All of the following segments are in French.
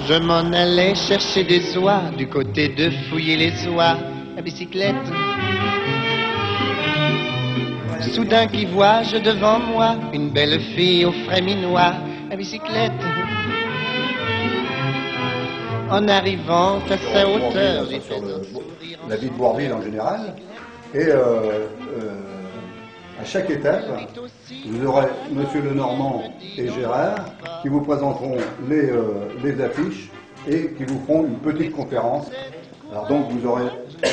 Je m'en allais chercher des oies du côté de fouiller les oies à bicyclette. Soudain qui vois-je devant moi une belle fille au frais minois à bicyclette. En arrivant à sa hauteur, j'ai fait un sourire. La vie de Bourville en général. Et à chaque étape, vous aurez Monsieur Lenormand et Gérard qui vous présenteront les affiches et qui vous feront une petite conférence. Alors donc vous aurez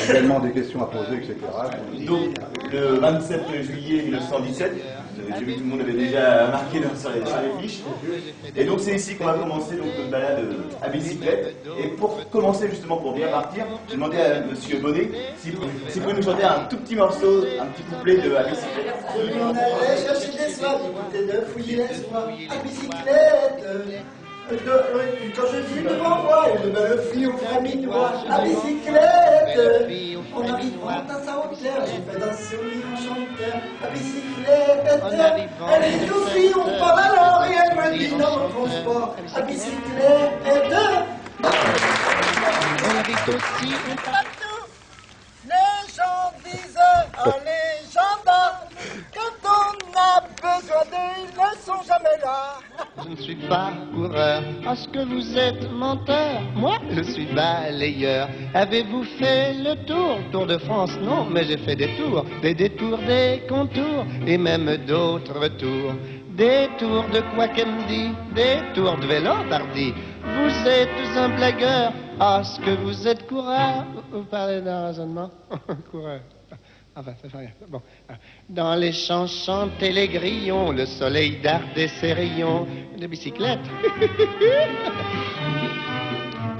également des questions à poser, etc. Donc le 27 juillet 1917, j'ai vu que tout le monde avait déjà marqué sur les fiches. Et donc c'est ici qu'on va commencer donc, notre balade à bicyclette. Et pour commencer justement, pour bien partir, j'ai demandé à Monsieur Bonnet s'il pouvait nous chanter un tout petit morceau, un petit couplet de à bicyclette. On allait chercher des soies du côté de fouiller les soies à bicyclette. Quand je dis devant moi une belle fille au frais minois à bicyclette, en arrivant à sa hauteur, j'ai fait un sourire enchanteur à bicyclette. Elle est tout fille, on parle alors et elle me dit dans mon transport à bicyclette. On avait aussi un Partout, les gens disent allez gendarmes, quand on a besoin d'eux, ils ne sont jamais là. Je ne suis pas coureur, est-ce que vous êtes menteur? Moi, je suis balayeur. Avez-vous fait le tour de France? Non, mais j'ai fait des tours, des détours, des contours, et même d'autres tours. Des tours de quoi qu'elle me dit, des tours de vélo tardi. Vous êtes un blagueur, est-ce que vous êtes coureur? Vous parlez d'un raisonnement? Coureur. Enfin, ça fait rien. Bon. Dans les champs chantaient les grillons, le soleil dardait ses rayons de bicyclette.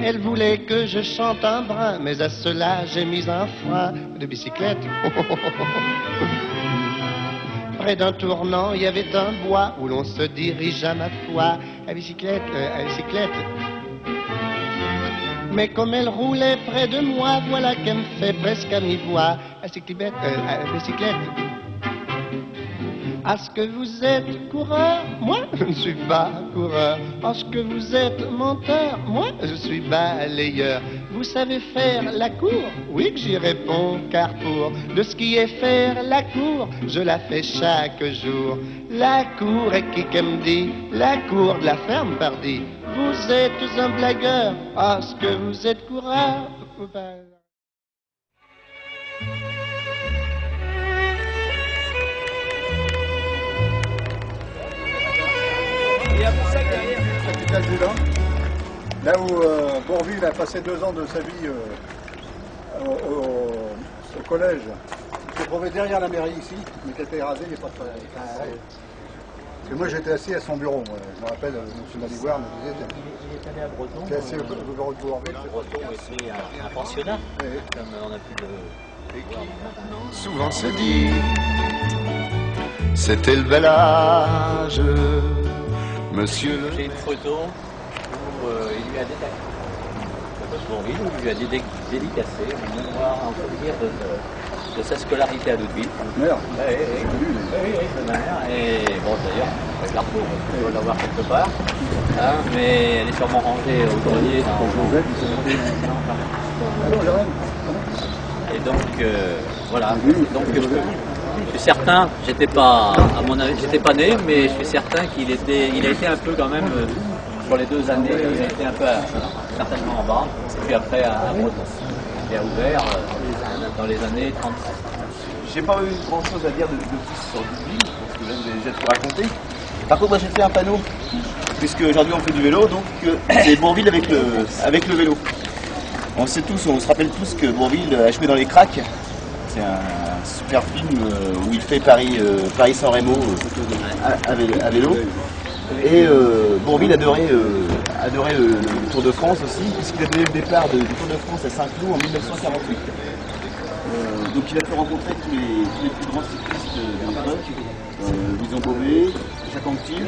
Elle voulait que je chante un brin, mais à cela j'ai mis un frein de bicyclette. Près d'un tournant, il y avait un bois où l'on se dirige à ma foi à bicyclette, à bicyclette. Mais comme elle roulait près de moi, voilà qu'elle me fait presque à mi-voix à bicyclette. Est-ce que vous êtes coureur? Moi, je ne suis pas coureur. Est-ce que vous êtes menteur? Moi, je suis balayeur. Vous savez faire la cour? Oui que j'y réponds, car pour de ce qui est faire la cour, je la fais chaque jour. La cour est qui me dit? La cour de la ferme, pardi. Vous êtes un blagueur, est-ce que vous êtes coureur? Capitale du Lan, là où Bourville a passé 2 ans de sa vie au collège, qui se trouvait derrière la mairie ici, mais qui a été rasé il n'y a pas très longtemps. Et moi j'étais assis à son bureau, moi. Je me rappelle, M. Malivoire me disait, Il est allé à Breton. t'es assis au bureau de Bourville. Breton était un pensionnat, comme on a pu le voir maintenant. Souvent se dit, c'était le bel âge, monsieur le... J'ai une photo où il lui a dédicacé une mémoire, on peut dire, de sa scolarité à Ludwig. Merde. Oui, sa mère. Et bon, d'ailleurs, je la retrouve, je dois l'avoir quelque part. Hein, mais elle est sûrement rangée au grenier. Et donc, voilà. Donc, je suis certain, j'étais pas, à mon avis, j'étais pas né, mais je suis certain qu'il a été un peu quand même, sur les 2 années, il a été un peu, certainement en bas, et puis après à Breton. Il a ouvert dans les années 30. J'ai pas eu grand chose à dire de plus sur Ludwig, parce que là j'ai déjà tout raconté. Par contre, moi j'ai fait un panneau, puisque aujourd'hui on fait du vélo, donc c'est Bourville avec le vélo. On sait tous, on se rappelle tous que Bourville a joué dans Les Cracks. C'est un super film où il fait Paris-San Remo à vélo. Et Bourville adorait le Tour de France aussi, puisqu'il a donné le départ du Tour de France à Saint-Cloud en 1948. Donc il a fait rencontrer tous les plus grands cyclistes de l'époque, Louison Beauvais, Jacques Anquetil,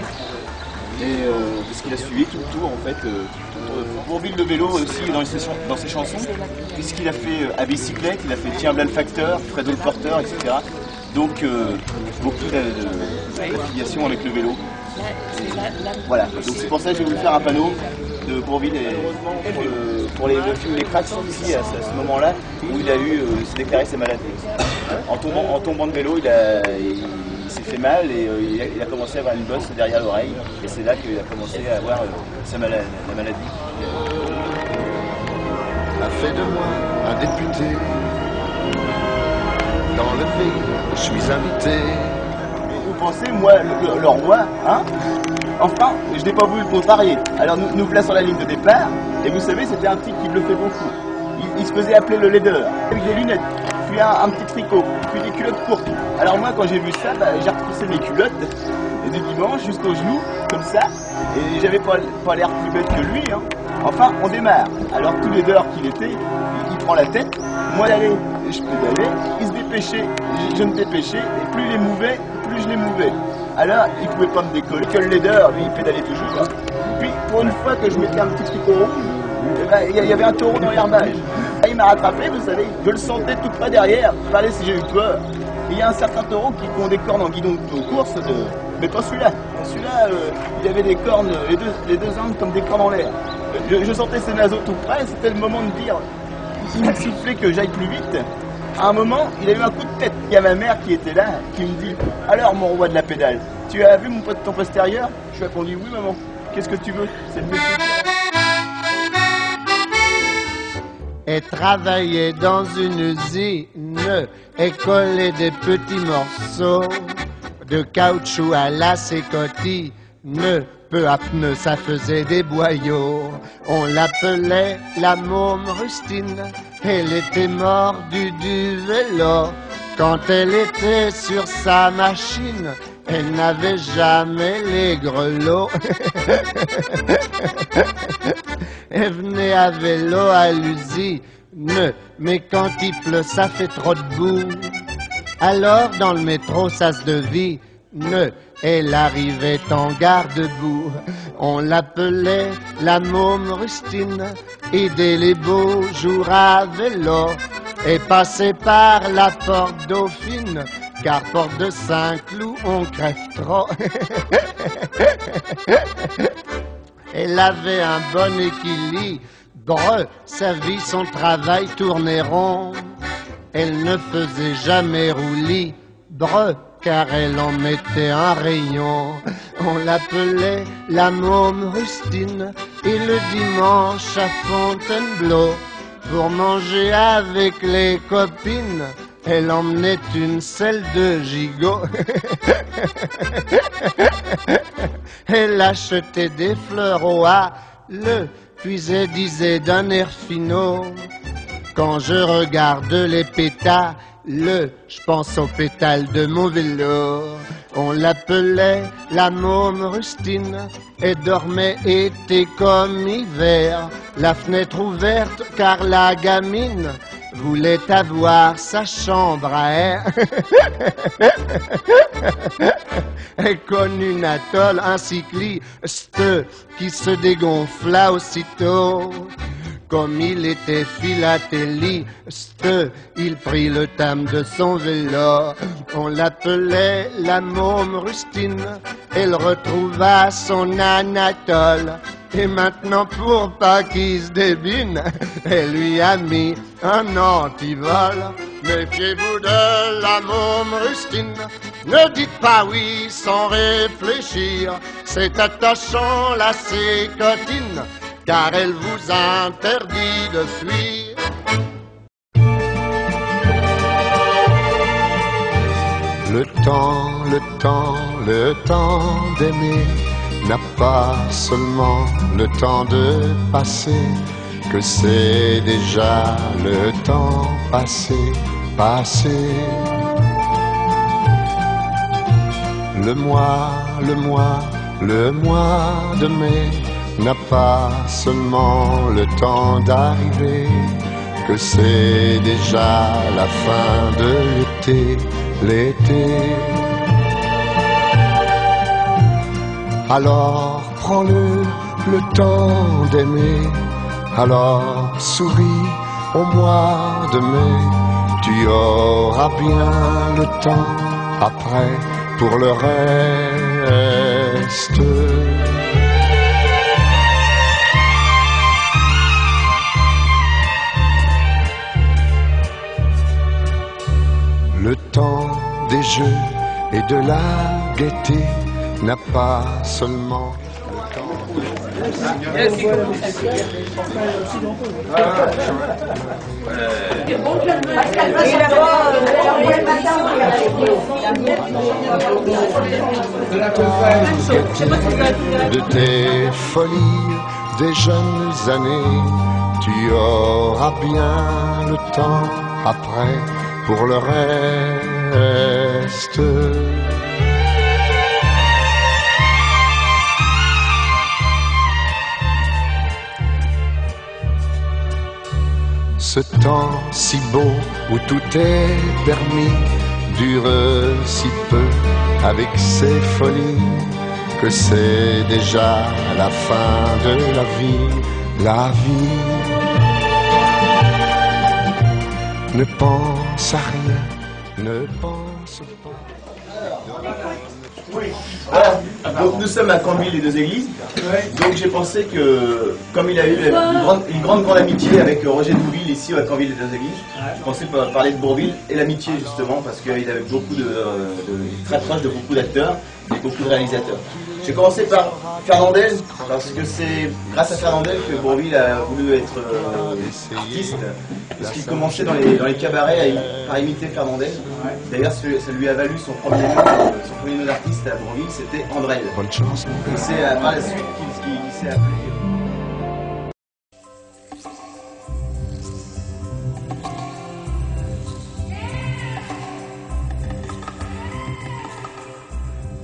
et puisqu'il a suivi tout le tour en fait. Bourville le vélo aussi dans ses chansons, puisqu'il a fait à bicyclette, il a fait Tiens Blas le facteur, Fredo le porteur, etc. Donc beaucoup d'affiliation avec le vélo. Voilà, donc c'est pour ça que j'ai voulu faire un panneau de Bourvil pour le film Les Cracks ici à ce moment-là où il s'est déclaré sa maladie. En tombant de vélo, il s'est fait mal et il a commencé à avoir une bosse derrière l'oreille et c'est là qu'il a commencé à avoir la maladie. A fait de moi un député. Dans le pays, je suis invité. Vous pensez, moi, le roi, hein? Enfin, je n'ai pas voulu le contrarier. Alors nous plaçons la ligne de départ, et vous savez, c'était un type qui bluffait beaucoup. Il se faisait appeler le leader, avec des lunettes, puis un petit tricot, puis des culottes courtes. Alors moi, quand j'ai vu ça, j'ai retroussé mes culottes, du dimanche jusqu'aux genoux, comme ça, et j'avais pas l'air plus bête que lui, hein. Enfin, on démarre. Alors tout leader qu'il était, il prend la tête, moi d'aller, je pédalais, il se dépêchait, je me dépêchais, et plus il les mouvait, plus je les mouvais. Alors, il pouvait pas me décoller, que le leader, lui, il pédalait toujours. Hein. Puis, pour une fois que je mettais un petit tricot rouge, il y avait un taureau dans l'herbage. Il m'a rattrapé, vous savez, je le sentais tout près derrière, fallait si j'ai eu peur. Il y a un certain taureau qui ont des cornes en guidon de course, mais pas celui-là. Celui-là, il avait des cornes, les deux angles comme des cornes en l'air. Je sentais ses naseaux tout près, c'était le moment de dire, il m'a sifflé que j'aille plus vite. À un moment, il a eu un coup de tête. Il y a ma mère qui était là, qui me dit « Alors, mon roi de la pédale, tu as vu ton postérieur ?» Je lui ai répondu « Oui, maman. Qu'est-ce que tu veux? C'est le métier. » Et travailler dans une usine et coller des petits morceaux de caoutchouc à la sécotine. Peu à peu, ça faisait des boyaux. On l'appelait la môme rustine. Elle était mordue du vélo. Quand elle était sur sa machine, elle n'avait jamais les grelots. Elle venait à vélo à l'usine, mais quand il pleut, ça fait trop de boue. Alors dans le métro, ça se devine. Elle arrivait en garde-boue. On l'appelait la môme rustine. Et dès les beaux jours à vélo, et passait par la porte Dauphine, car porte de Saint-Cloud, on crève trop. Elle avait un bon équilibre, sa vie, son travail tournait rond. Elle ne faisait jamais roulis, car elle en mettait un rayon. On l'appelait la môme rustine, et le dimanche à Fontainebleau, pour manger avec les copines, elle emmenait une selle de gigot. Elle achetait des fleurs au Halles, puis elle disait d'un air finaud: quand je regarde les pétales, je pense aux pétales de mon vélo. On l'appelait la môme rustine, et dormait été comme hiver, la fenêtre ouverte car la gamine voulait avoir sa chambre à air. Elle connut une atoll, un cycliste qui se dégonfla aussitôt. Comme il était philatéliste, il prit le thème de son vélo. On l'appelait la môme rustine. Elle retrouva son Anatole. Et maintenant, pour pas qu'il se débine, elle lui a mis un antivol. Méfiez-vous de la môme rustine. Ne dites pas oui sans réfléchir. C'est attachant la sécotine, car elle vous interdit de fuir. Le temps d'aimer n'a pas seulement le temps de passer, que c'est déjà le temps passé. Le mois de mai n'a pas seulement le temps d'arriver, que c'est déjà la fin de l'été. Alors prends le temps d'aimer, alors souris au mois de mai. tu auras bien le temps après pour le reste. Le temps des jeux et de la gaieté n'a pas seulement le temps. De tes folies des jeunes années, tu auras bien le temps après pour le reste. Ce temps si beau où tout est permis dure si peu avec ses folies que c'est déjà la fin de la vie. La vie ne pense à rien, ne pense pas. Voilà. Donc nous sommes à Cambly, les deux églises. Donc j'ai pensé que, comme il a eu une grande amitié avec Roger Douville ici à Cambly, les deux églises, je pensais parler de Bourvil et l'amitié justement, parce qu'il avait beaucoup très proche de beaucoup d'acteurs et beaucoup de réalisateurs. J'ai commencé par Fernandel, parce que c'est grâce à Fernandel que Bourvil a voulu être artiste, parce qu'il commençait dans les cabarets par imiter Fernandel. D'ailleurs, ça lui a valu son premier nom d'artiste à Bourvil, c'était Andrel. Bonne chance. Et c'est par la suite qu'il s'est appelé.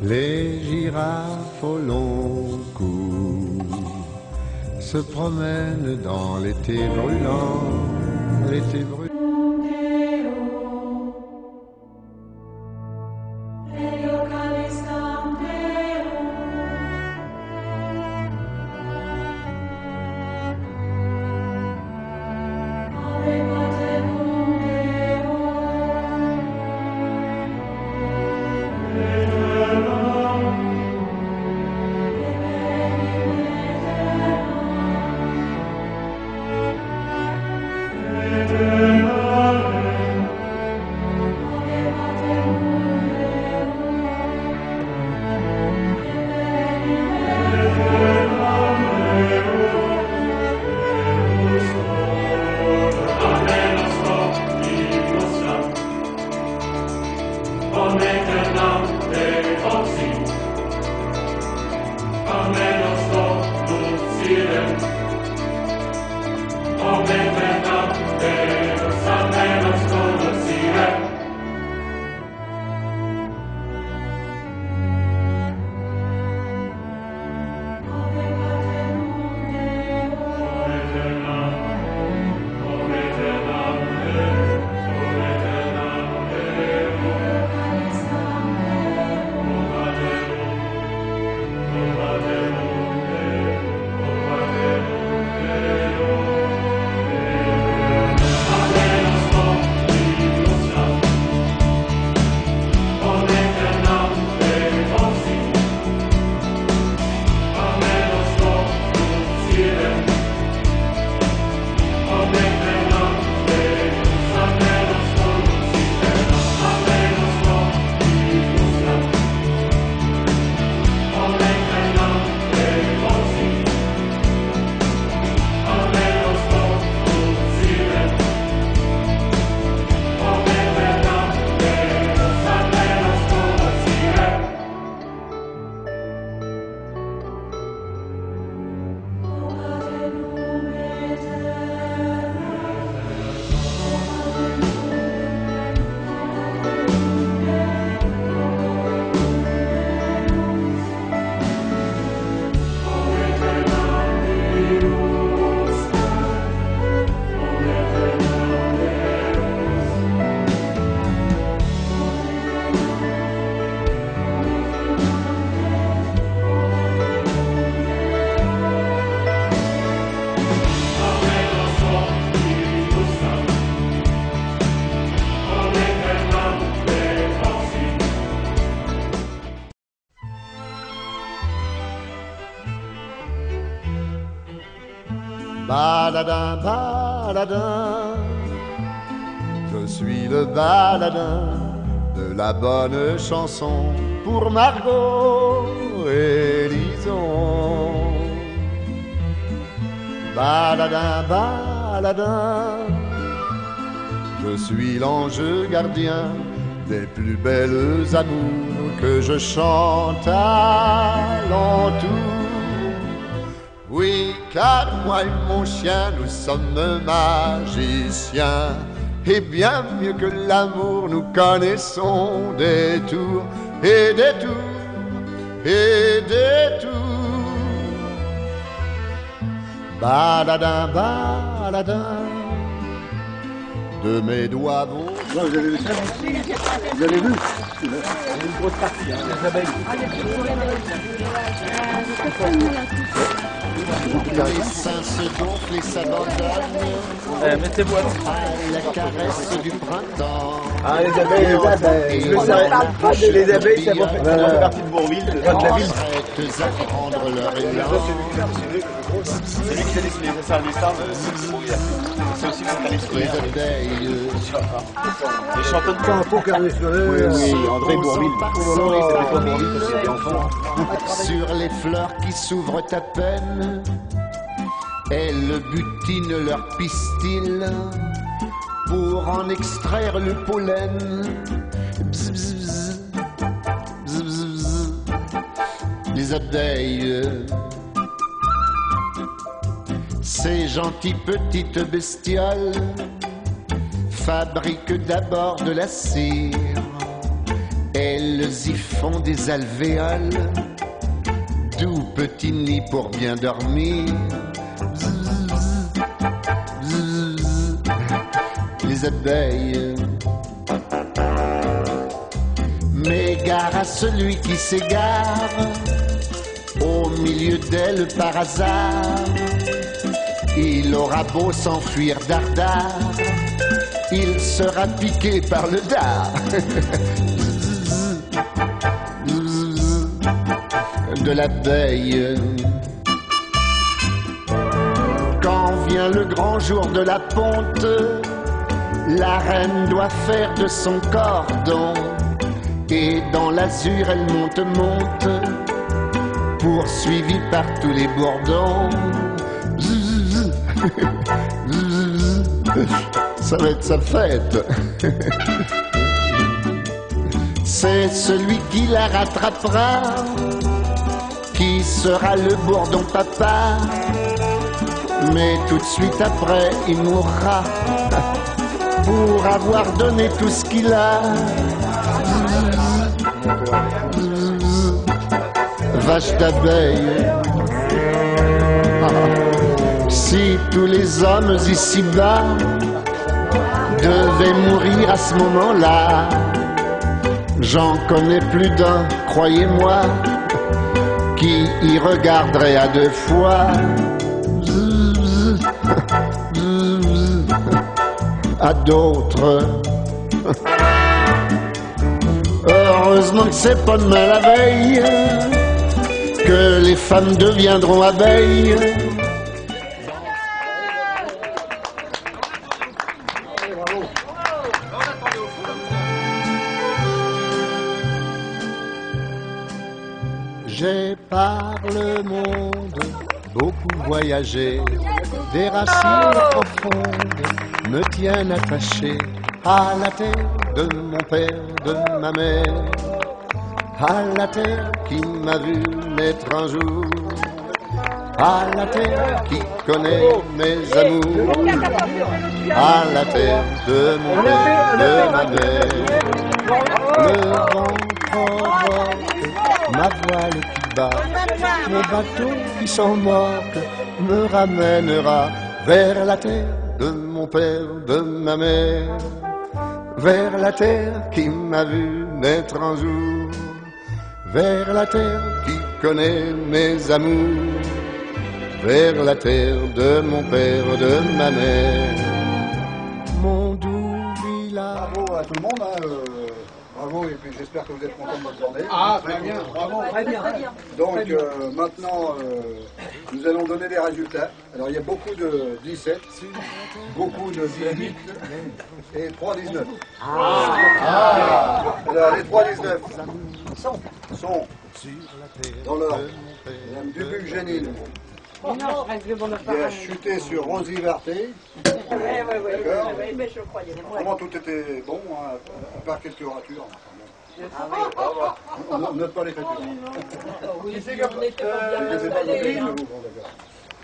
Les girafes au long cou se promènent dans l'été brûlant, l'été brûlant. Amen. Baladin, baladin, je suis le baladin de la bonne chanson pour Margot et Lison. Baladin, baladin, je suis l'ange gardien des plus belles amours que je chante à l'entour. Oui, car moi et mon chien, nous sommes magiciens, et bien mieux que l'amour, nous connaissons des tours et des tours et des tours. Baladin, baladin, de mes doigts beaux. Vous avez vu ça? Vous avez vu? Une grosse partie, les abeilles. Les seins se gonflent et s'abandonnent. Mettez-vous à La caresse du printemps. Ah, les abeilles, je le savais. Les abeilles, ça fait partie de Bourville, de la ville. Prêtes à prendre leur élan. C'est lui qui a dessiné ça, le dessin. C'est aussi mon carnet Les scolaire. abeilles Les chanteurs de camp. Pour carnet scolaire. Oui, André Bourville. Oh là là, C'était pas Bourville parce que c'était enfant. sur les fleurs qui s'ouvrent à peine, elles butinent leur pistil pour en extraire le pollen. Bzz, bzz, bzz. Bzz, bzz, bzz. Les abeilles, ces gentilles petites bestioles, fabriquent d'abord de la cire. Elles y font des alvéoles, doux petits nids pour bien dormir. Bzz, bzz, les abeilles. Mais gare à celui qui s'égare au milieu d'elles par hasard. Il aura beau s'enfuir dardard, il sera piqué par le dard. De l'abeille. Quand vient le grand jour de la ponte, la reine doit faire de son cordon, et dans l'azur elle monte, monte, poursuivie par tous les bourdons. Ça va être sa fête. C'est celui qui la rattrapera qui sera le bourdon papa, mais tout de suite après il mourra pour avoir donné tout ce qu'il a. Vache d'abeille. Si tous les hommes ici-bas devaient mourir à ce moment-là, j'en connais plus d'un, croyez-moi, qui y regarderait à deux fois. À d'autres. Heureusement que c'est pas demain la veille que les femmes deviendront abeilles. J'ai par le monde beaucoup voyagé, des racines profondes me tiennent attaché à la terre de mon père, de ma mère, à la terre qui m'a vu naître un jour, à la terre qui connaît mes amours, à la terre de mon père, de ma mère. Le vent provoque ma voile qui bat, mon bateau qui s'en moque me ramènera vers la terre de mon père, de ma mère, vers la terre qui m'a vu naître un jour, vers la terre qui connaît mes amours, vers la terre de mon père, de ma mère. Mon doux village. Bravo à tout le monde. Bravo, et puis j'espère que vous êtes content de votre journée. Ah, très bien, bravo. Très bien. Donc maintenant, nous allons donner les résultats. Alors il y a beaucoup de 17, beaucoup de 18 et 3,19. Alors les 3,19 sont dans l'ordre. Madame Dubuc-Janine, qui a chuté sur Rosie Varté. D'accord. Vraiment tout était bon, hein, à part quelques ratures. On note pas les ratures.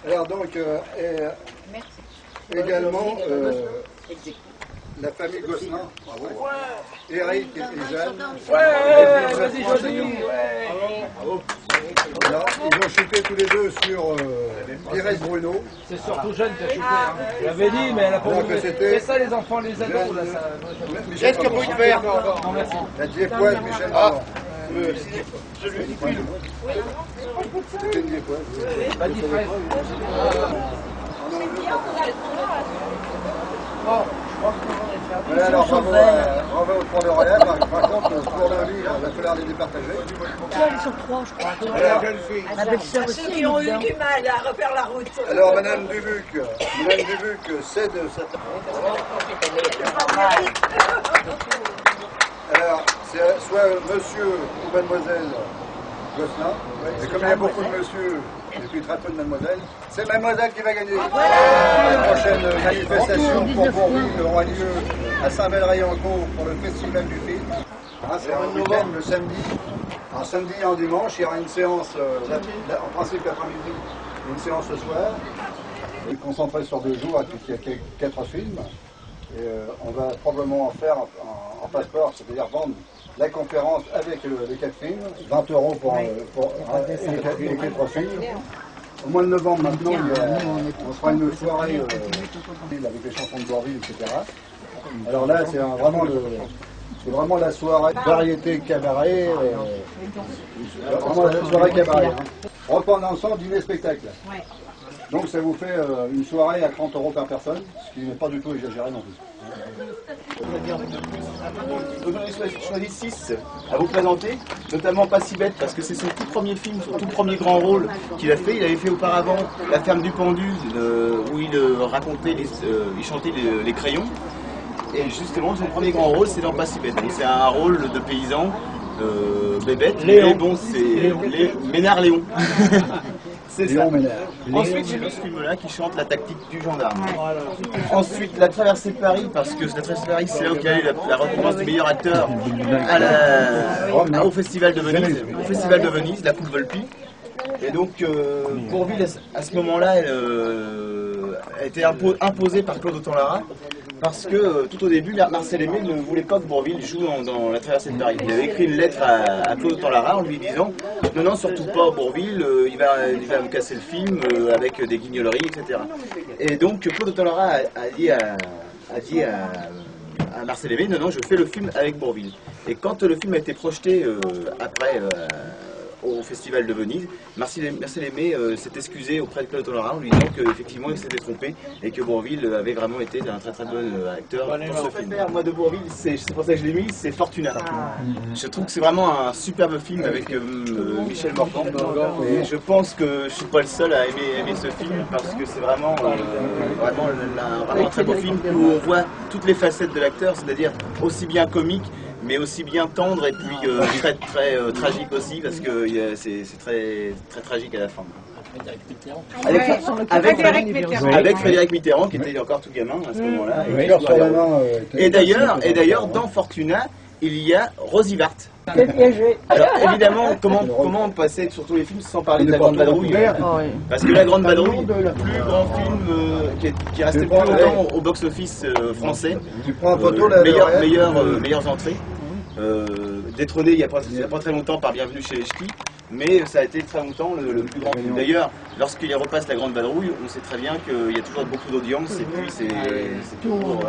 Alors donc, également, la famille Gosselin, bravo. Eric et Jeanne. Vas-y, Jody. Bravo. Alors, ils ont chuté tous les deux sur Iris Bruno. C'est surtout Jeanne qui a chuté. Je l'avais dit, mais elle a pas Donc, voulu. c'était C'est ça les enfants, les ados. Là, ça... Michel Qu'est-ce que vous pouvez faire? Non, merci. La Diepoise, Michel Marant. C'était une Diepoise. Pas dit frère. Ouais, alors bravo au tour de relève. Par contre, le tour de vie, il va falloir les départager. Ils sont trois, je crois. Alors, Ma belle-sœur aussi. Ceux qui ont eu du mal à refaire la route. alors Madame Dubuc cède cette... Alors, c'est soit monsieur ou mademoiselle Gosselin, et comme il y a beaucoup de monsieur et puis très peu de mademoiselles, c'est mademoiselle qui va gagner. La prochaine manifestation pour Bourville aura lieu à Saint-Bel-Rayancourt pour le Festival du film. Hein, c'est un week-end le samedi. Un samedi et un dimanche, il y aura une séance, en principe l'après-midi, et une séance le soir. On est concentré sur 2 jours, il y a 4 films. Et on va probablement en faire en passeport, c'est-à-dire vendre la conférence avec les 4 films, 20 € pour les 4 films. Au mois de novembre, maintenant, on fera une soirée avec les chansons de Bourville, etc. Alors là, c'est vraiment la soirée variété cabaret. Vraiment la soirée cabaret. Hein. Repas d'ensemble, dîner spectacle. Donc ça vous fait une soirée à 30 € par personne, ce qui n'est pas du tout exagéré non plus. Donc j'en ai choisi 6 à vous présenter, notamment Pas si bête parce que c'est son tout premier film, son tout premier grand rôle qu'il a fait. Il avait fait auparavant La ferme du pendu où il racontait, il chantait les crayons. Et justement son premier grand rôle c'est dans Pas si bête. Donc c'est un rôle de paysan, bébête, mais bon c'est Ménard Léon. C'est ça. Ensuite, j'ai vu ce film-là qui chante la tactique du gendarme. Ensuite, La traversée de Paris, parce que La traversée de Paris, c'est là où il y a eu la récompense du meilleur acteur au Festival de Venise. Au Festival de Venise, la Coupe Volpi. Et donc, Bourville, à ce moment-là, a été imposée par Claude Autant-Lara. Parce que tout au début, Marcel Aimé ne voulait pas que Bourville joue dans La traversée de Paris. Il avait écrit une lettre à Claude Autant-Lara en lui disant « Non, surtout pas Bourville, il va me casser le film avec des guignoleries, etc. » Et donc Claude Autant-Lara a dit à Marcel Aimé « Non, je fais le film avec Bourville. » Et quand le film a été projeté après... au Festival de Venise, Marcel Aimé s'est excusé auprès de Claude Autant-Lara en lui disant qu'effectivement il s'était trompé et que Bourville avait vraiment été un très bon acteur pour ce film. Moi de Bourville, c'est pour ça que je l'ai mis, c'est Fortuna. Je trouve que c'est vraiment un superbe film avec Michel Morgan et je pense que je suis pas le seul à aimer ce film parce que c'est vraiment un très beau film où on voit toutes les facettes de l'acteur, c'est-à-dire aussi bien comique mais aussi bien tendre et puis très tragique aussi parce que c'est très tragique à la fin. Avec Frédéric Mitterrand qui était encore tout gamin à ce moment-là. Et d'ailleurs dans Fortuna il y a Rosie Varté. Alors évidemment, comment passer sur tous les films sans parler de La Grande Vadrouille? Parce que La Grande Vadrouille, le plus grand film qui est resté plus longtemps au box-office français, meilleures entrées, détrôné il n'y a pas très longtemps par Bienvenue chez les Ch'tis, mais ça a été très longtemps le plus grand film. D'ailleurs, lorsqu'il repasse La Grande Vadrouille, on sait très bien qu'il y a toujours beaucoup d'audience et puis c'est toujours...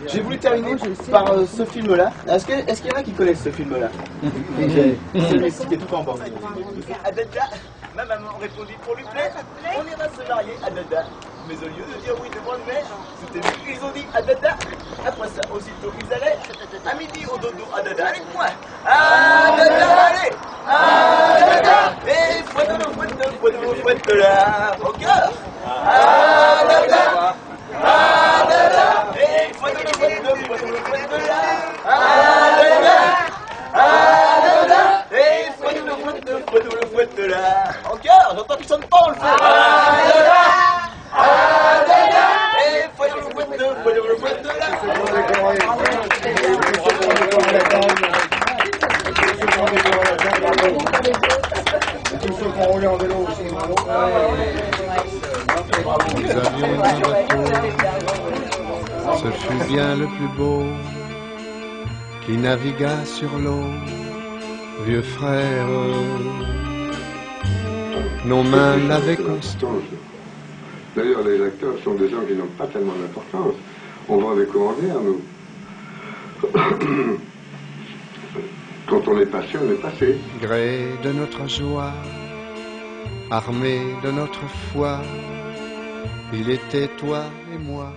J'ai voulu terminer par ce film-là. Est-ce qu'il y en a qui connaissent ce film-là? Celui-ci qui est tout en bas. ma maman répondit pour lui plaire, on ira se marier à Dada. Mais au lieu de dire oui devant le maire, c'était lui qu'ils ont dit à Dada. Après ça, aussitôt ils allaient, à midi au dodo à Dada avec moi. À Dada, allez! À Dada! Et fouette là, au cœur! À Dada! À Dada! Et fouette là! À Dada! À Dada! Et fouette là, au cœur! J'entends qu'ils sonnent pas, on le fait! À Dada! À Dada! Et fouette là! Tous ceux qui ont roulé en vélo aussi, bravo. Nous avions un bateau, ce fut bien le plus beau, qui navigua sur l'eau, vieux frère. Nos mains l'avaient constant. D'ailleurs, les acteurs sont des gens qui n'ont pas tellement d'importance. On vend des commentaires, nous. Quand on est passé, on est passé. Gré de notre joie, armé de notre foi, il était toi et moi,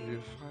vieux frère.